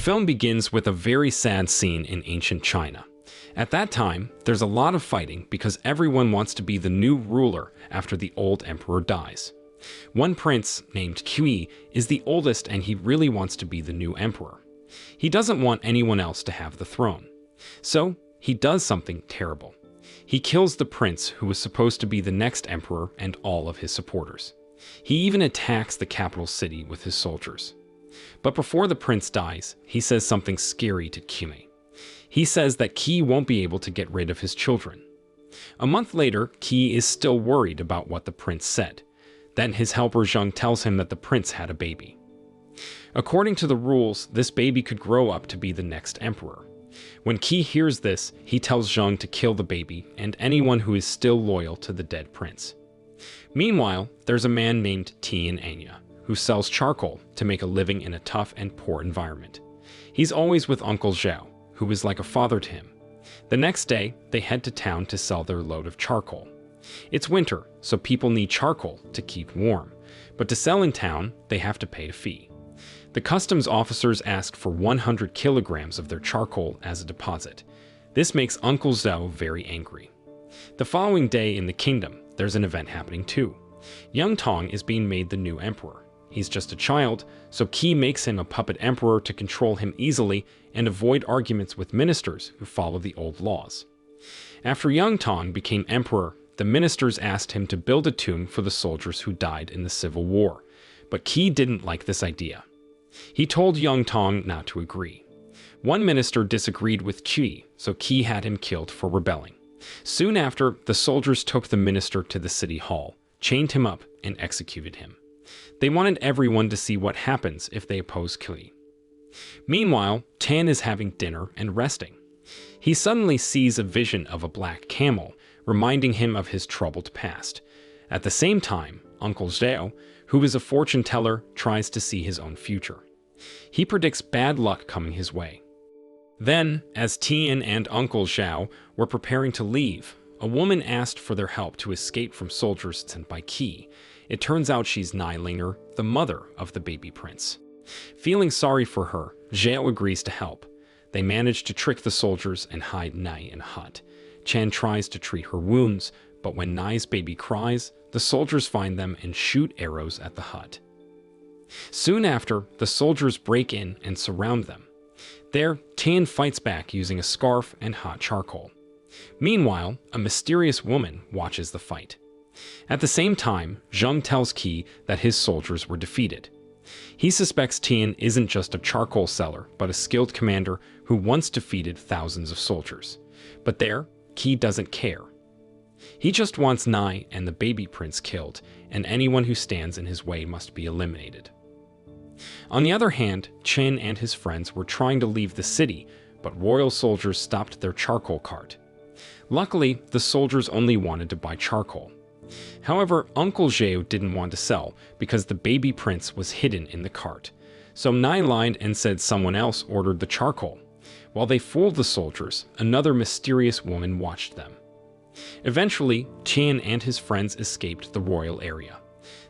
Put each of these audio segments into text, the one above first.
film begins with a very sad scene in ancient China. At that time, there's a lot of fighting because everyone wants to be the new ruler after the old emperor dies. One prince, named Qi, is the oldest and he really wants to be the new emperor. He doesn't want anyone else to have the throne. So, he does something terrible. He kills the prince who was supposed to be the next emperor and all of his supporters. He even attacks the capital city with his soldiers. But before the prince dies, he says something scary to Qi. He says that Qi won't be able to get rid of his children. A month later, Qi is still worried about what the prince said. Then his helper Zheng tells him that the prince had a baby. According to the rules, this baby could grow up to be the next emperor. When Qi hears this, he tells Zheng to kill the baby and anyone who is still loyal to the dead prince. Meanwhile, there's a man named Tian Anya, who sells charcoal to make a living in a tough and poor environment. He's always with Uncle Zhao, who is like a father to him. The next day, they head to town to sell their load of charcoal. It's winter, so people need charcoal to keep warm, but to sell in town, they have to pay a fee. The customs officers ask for 100 kilograms of their charcoal as a deposit. This makes Uncle Zhao very angry. The following day in the kingdom, there's an event happening too. Young Tong is being made the new emperor. He's just a child, so Qi makes him a puppet emperor to control him easily and avoid arguments with ministers who follow the old laws. After Young Tong became emperor, the ministers asked him to build a tomb for the soldiers who died in the civil war, but Qi didn't like this idea. He told Young Tong not to agree. One minister disagreed with Qi, so Qi had him killed for rebelling. Soon after, the soldiers took the minister to the city hall, chained him up, and executed him. They wanted everyone to see what happens if they oppose Qi. Meanwhile, Tan is having dinner and resting. He suddenly sees a vision of a black camel, reminding him of his troubled past. At the same time, Uncle Zhao, who is a fortune teller, tries to see his own future. He predicts bad luck coming his way. Then, as Tian and Uncle Zhao were preparing to leave, a woman asked for their help to escape from soldiers sent by Qi. It turns out she's Nai, the mother of the baby prince. Feeling sorry for her, Zhao agrees to help. They manage to trick the soldiers and hide Nai in a hut. Chen tries to treat her wounds, but when Nai's baby cries, the soldiers find them and shoot arrows at the hut. Soon after, the soldiers break in and surround them. There, Tian fights back using a scarf and hot charcoal. Meanwhile, a mysterious woman watches the fight. At the same time, Zheng tells Qi that his soldiers were defeated. He suspects Tian isn't just a charcoal seller, but a skilled commander who once defeated thousands of soldiers. But there, Qi doesn't care. He just wants Nai and the baby prince killed, and anyone who stands in his way must be eliminated. On the other hand, Chen and his friends were trying to leave the city, but royal soldiers stopped their charcoal cart. Luckily, the soldiers only wanted to buy charcoal. However, Uncle Zhao didn't want to sell because the baby prince was hidden in the cart. So Nai lied and said someone else ordered the charcoal. While they fooled the soldiers, another mysterious woman watched them. Eventually, Tian and his friends escaped the royal area.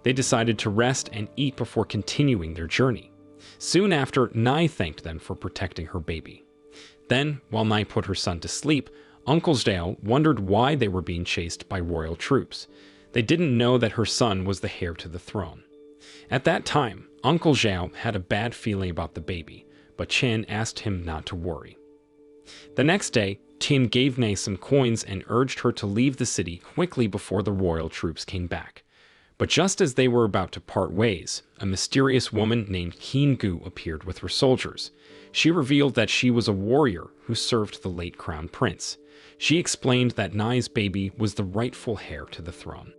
They decided to rest and eat before continuing their journey. Soon after, Nai thanked them for protecting her baby. Then, while Nai put her son to sleep, Uncle Zhao wondered why they were being chased by royal troops. They didn't know that her son was the heir to the throne. At that time, Uncle Zhao had a bad feeling about the baby, but Chen asked him not to worry. The next day, Tian gave Nai some coins and urged her to leave the city quickly before the royal troops came back. But just as they were about to part ways, a mysterious woman named Qin Gu appeared with her soldiers. She revealed that she was a warrior who served the late crown prince. She explained that Nai's baby was the rightful heir to the throne.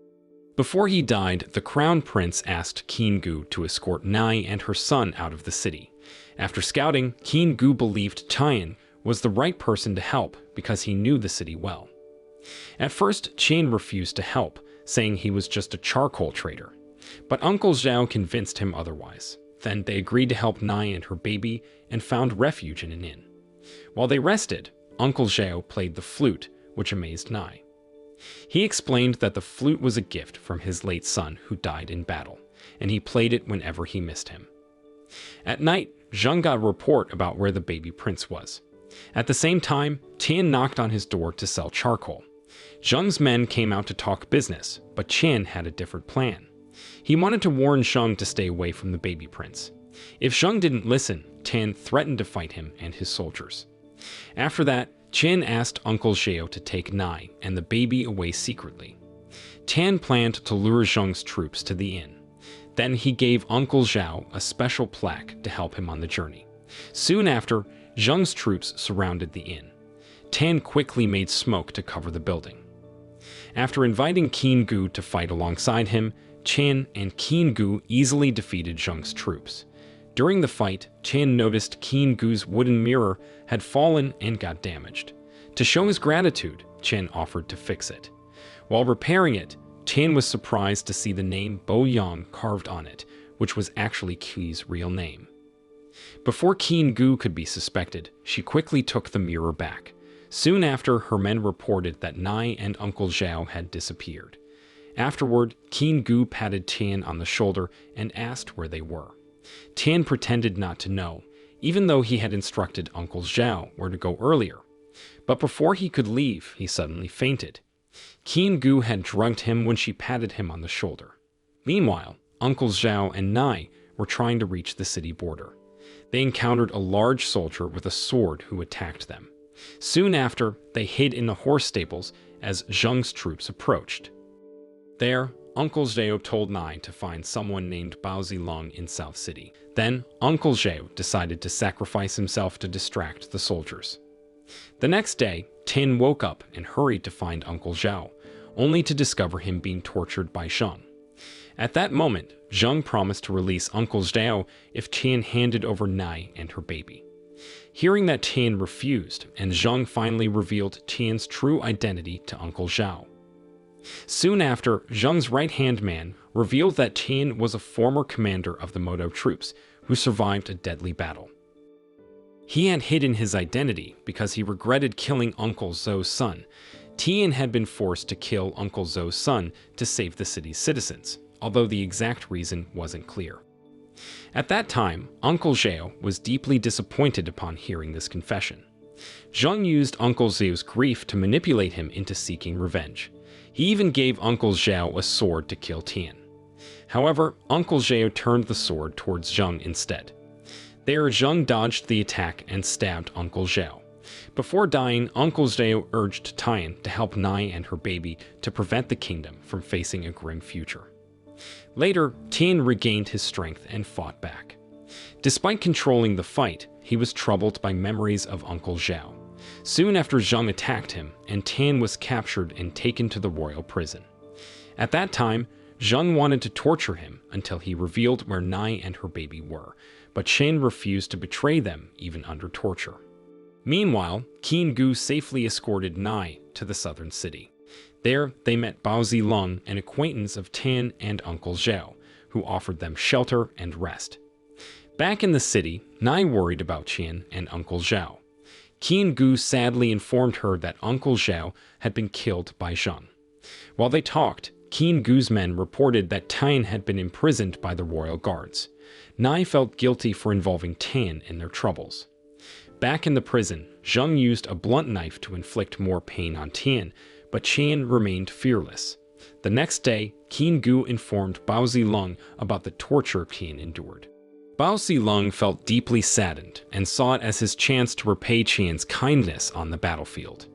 Before he died, the crown prince asked Qin Gu to escort Nai and her son out of the city. After scouting, Qin Gu believed Tian was the right person to help because he knew the city well. At first, Chen refused to help, saying he was just a charcoal trader. But Uncle Zhao convinced him otherwise. Then they agreed to help Nai and her baby and found refuge in an inn. While they rested, Uncle Zhao played the flute, which amazed Nai. He explained that the flute was a gift from his late son who died in battle, and he played it whenever he missed him. At night, Zheng got a report about where the baby prince was. At the same time, Tian knocked on his door to sell charcoal. Zheng's men came out to talk business, but Tian had a different plan. He wanted to warn Zheng to stay away from the baby prince. If Zheng didn't listen, Tian threatened to fight him and his soldiers. After that, Tian asked Uncle Zhao to take Nai and the baby away secretly. Tian planned to lure Zheng's troops to the inn. Then he gave Uncle Zhao a special plaque to help him on the journey. Soon after, Zheng's troops surrounded the inn. Tian quickly made smoke to cover the building. After inviting Qin Gu to fight alongside him, Tian and Qin Gu easily defeated Zheng's troops. During the fight, Tian noticed Qin Gu's wooden mirror had fallen and got damaged. To show his gratitude, Tian offered to fix it. While repairing it, Tian was surprised to see the name Bo Yang carved on it, which was actually Qi's real name. Before Qin Gu could be suspected, she quickly took the mirror back. Soon after, her men reported that Nai and Uncle Zhao had disappeared. Afterward, Qin Gu patted Tian on the shoulder and asked where they were. Tian pretended not to know, even though he had instructed Uncle Zhao where to go earlier. But before he could leave, he suddenly fainted. Qin Gu had drugged him when she patted him on the shoulder. Meanwhile, Uncle Zhao and Nai were trying to reach the city border. They encountered a large soldier with a sword who attacked them. Soon after, they hid in the horse stables as Zheng's troops approached. There, Uncle Zhao told Nai to find someone named Bao Zilong in South City. Then, Uncle Zhao decided to sacrifice himself to distract the soldiers. The next day, Tian woke up and hurried to find Uncle Zhao, only to discover him being tortured by Zheng. At that moment, Zheng promised to release Uncle Zhao if Tian handed over Nai and her baby. Hearing that Tian refused, and Zheng finally revealed Tian's true identity to Uncle Zhao. Soon after, Zheng's right-hand man revealed that Tian was a former commander of the Modo troops who survived a deadly battle. He had hidden his identity because he regretted killing Uncle Zhou's son. Tian had been forced to kill Uncle Zhou's son to save the city's citizens, although the exact reason wasn't clear. At that time, Uncle Zhao was deeply disappointed upon hearing this confession. Zheng used Uncle Zhou's grief to manipulate him into seeking revenge. He even gave Uncle Zhao a sword to kill Tian. However, Uncle Zhao turned the sword towards Zheng instead. There, Zheng dodged the attack and stabbed Uncle Zhao. Before dying, Uncle Zhao urged Tian to help Nai and her baby to prevent the kingdom from facing a grim future. Later, Tian regained his strength and fought back. Despite controlling the fight, he was troubled by memories of Uncle Zhao. Soon after, Zheng attacked him, and Tian was captured and taken to the royal prison. At that time, Zheng wanted to torture him until he revealed where Nai and her baby were, but Tian refused to betray them even under torture. Meanwhile, Qin Gu safely escorted Nai to the southern city. There, they met Bao Zilong, an acquaintance of Tian and Uncle Zhao, who offered them shelter and rest. Back in the city, Nai worried about Tian and Uncle Zhao. Qin Gu sadly informed her that Uncle Zhao had been killed by Zheng. While they talked, Qin Gu's men reported that Tian had been imprisoned by the royal guards. Nai felt guilty for involving Tian in their troubles. Back in the prison, Zheng used a blunt knife to inflict more pain on Tian, but Tian remained fearless. The next day, Qin Gu informed Bao Zilong about the torture Tian endured. Bao Zilong felt deeply saddened and saw it as his chance to repay Tian's kindness on the battlefield.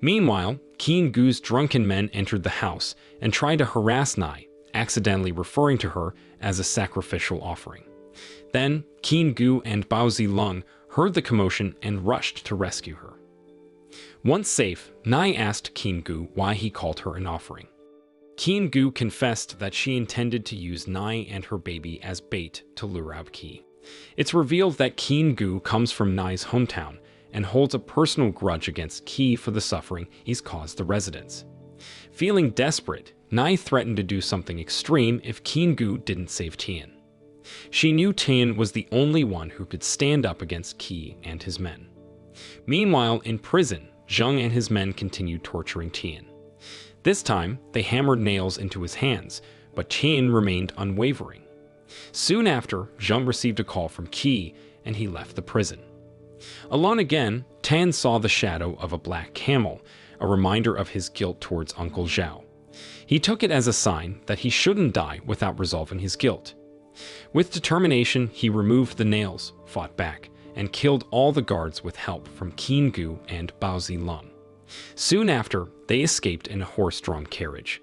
Meanwhile, Qin Gu's drunken men entered the house and tried to harass Nai, accidentally referring to her as a sacrificial offering. Then, Qin Gu and Bao Zilong heard the commotion and rushed to rescue her. Once safe, Nai asked Qin Gu why he called her an offering. Qin Gu confessed that she intended to use Nai and her baby as bait to lure out Qi. It's revealed that Qin Gu comes from Nai's hometown and holds a personal grudge against Qi for the suffering he's caused the residents. Feeling desperate, Nai threatened to do something extreme if Qin Gu didn't save Tian. She knew Tian was the only one who could stand up against Qi and his men. Meanwhile, in prison, Zheng and his men continued torturing Tian. This time, they hammered nails into his hands, but Tian remained unwavering. Soon after, Zheng received a call from Qi, and he left the prison. Alone again, Tan saw the shadow of a black camel, a reminder of his guilt towards Uncle Zhao. He took it as a sign that he shouldn't die without resolving his guilt. With determination, he removed the nails, fought back, and killed all the guards with help from Qin Gu and Bao Zilong. Soon after, they escaped in a horse-drawn carriage.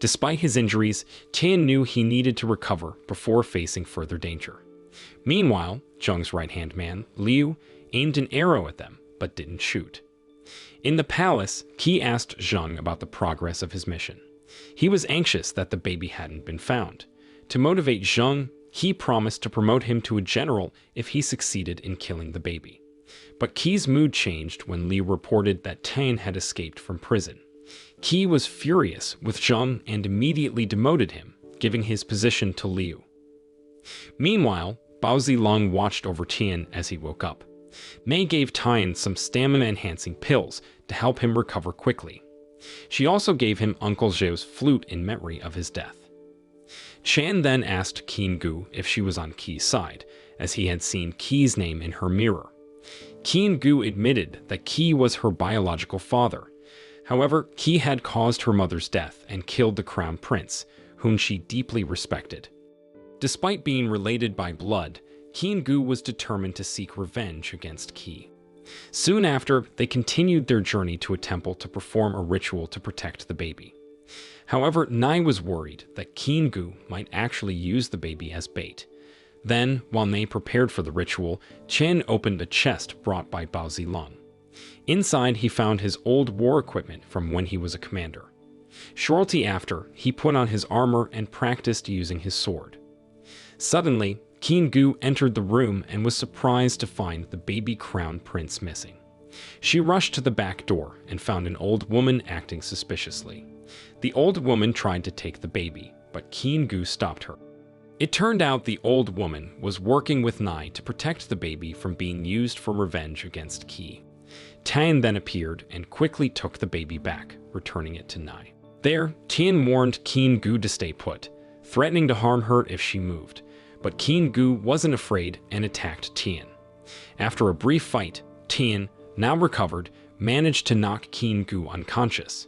Despite his injuries, Tan knew he needed to recover before facing further danger. Meanwhile, Zheng's right-hand man, Liu, aimed an arrow at them, but didn't shoot. In the palace, Qi asked Zheng about the progress of his mission. He was anxious that the baby hadn't been found. To motivate Zheng, he promised to promote him to a general if he succeeded in killing the baby. But Qi's mood changed when Liu reported that Tan had escaped from prison. Qi was furious with Zheng and immediately demoted him, giving his position to Liu. Meanwhile, Bao Zilong watched over Tian as he woke up. Mei gave Tian some stamina-enhancing pills to help him recover quickly. She also gave him Uncle Zhao's flute in memory of his death. Chan then asked Qin Gu if she was on Qi's side, as he had seen Qi's name in her mirror. Qin Gu admitted that Qi was her biological father. However, Qi had caused her mother's death and killed the crown prince, whom she deeply respected. Despite being related by blood, Qin Gu was determined to seek revenge against Qi. Soon after, they continued their journey to a temple to perform a ritual to protect the baby. However, Nai was worried that Qin Gu might actually use the baby as bait. Then, while Nai prepared for the ritual, Chen opened a chest brought by Bao Zilong. Inside, he found his old war equipment from when he was a commander. Shortly after, he put on his armor and practiced using his sword. Suddenly, Qin Gu entered the room and was surprised to find the baby crown prince missing. She rushed to the back door and found an old woman acting suspiciously. The old woman tried to take the baby, but Qin Gu stopped her. It turned out the old woman was working with Nai to protect the baby from being used for revenge against Qi. Tan then appeared and quickly took the baby back, returning it to Nai. There, Tian warned Qin Gu to stay put, threatening to harm her if she moved. But Qin Gu wasn't afraid and attacked Tian. After a brief fight, Tian, now recovered, managed to knock Qin Gu unconscious.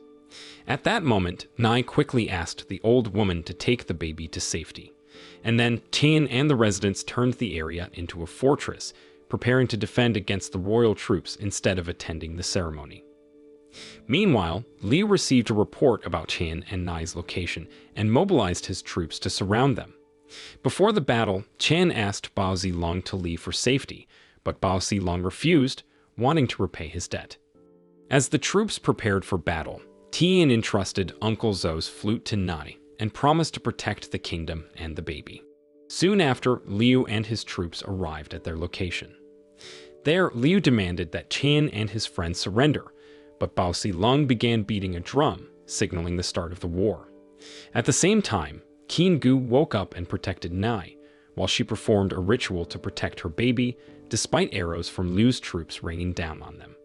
At that moment, Nai quickly asked the old woman to take the baby to safety. And then Tian and the residents turned the area into a fortress, preparing to defend against the royal troops instead of attending the ceremony. Meanwhile, Liu received a report about Tian and Nai's location and mobilized his troops to surround them. Before the battle, Chan asked Bao Zilong to leave for safety, but Bao Zilong refused, wanting to repay his debt. As the troops prepared for battle, Tian entrusted Uncle Zhou's flute to Nai and promised to protect the kingdom and the baby. Soon after, Liu and his troops arrived at their location. There, Liu demanded that Chan and his friends surrender, but Bao Zilong began beating a drum, signaling the start of the war. At the same time, Qin Gu woke up and protected Nai, while she performed a ritual to protect her baby, despite arrows from Liu's troops raining down on them.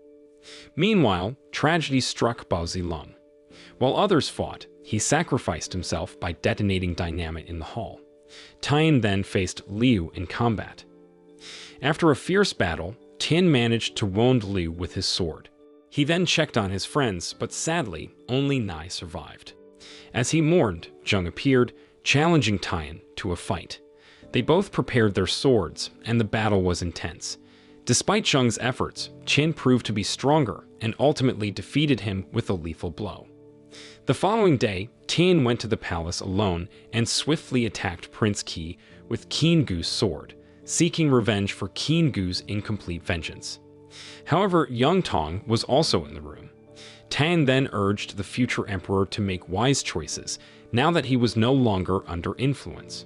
Meanwhile, tragedy struck Bao Zilong. While others fought, he sacrificed himself by detonating dynamite in the hall. Tian then faced Liu in combat. After a fierce battle, Tian managed to wound Liu with his sword. He then checked on his friends, but sadly, only Nai survived. As he mourned, Zheng appeared, challenging Tian to a fight. They both prepared their swords, and the battle was intense. Despite Zheng's efforts, Qin proved to be stronger and ultimately defeated him with a lethal blow. The following day, Tian went to the palace alone and swiftly attacked Prince Qi with Qin Gu's sword, seeking revenge for Qin Gu's incomplete vengeance. However, Yang Tong was also in the room. Tan then urged the future emperor to make wise choices, now that he was no longer under influence.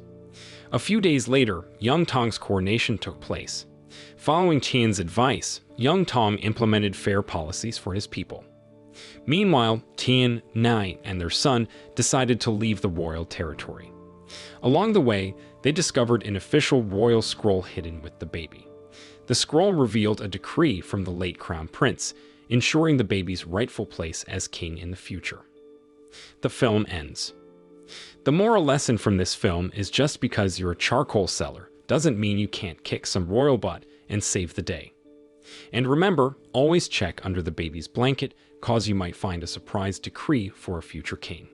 A few days later, Yang Tong's coronation took place. Following Tian's advice, Yang Tong implemented fair policies for his people. Meanwhile, Tian, Nai, and their son decided to leave the royal territory. Along the way, they discovered an official royal scroll hidden with the baby. The scroll revealed a decree from the late crown prince, ensuring the baby's rightful place as king in the future. The film ends. The moral lesson from this film is just because you're a charcoal seller doesn't mean you can't kick some royal butt and save the day. And remember, always check under the baby's blanket, cause you might find a surprise decree for a future king.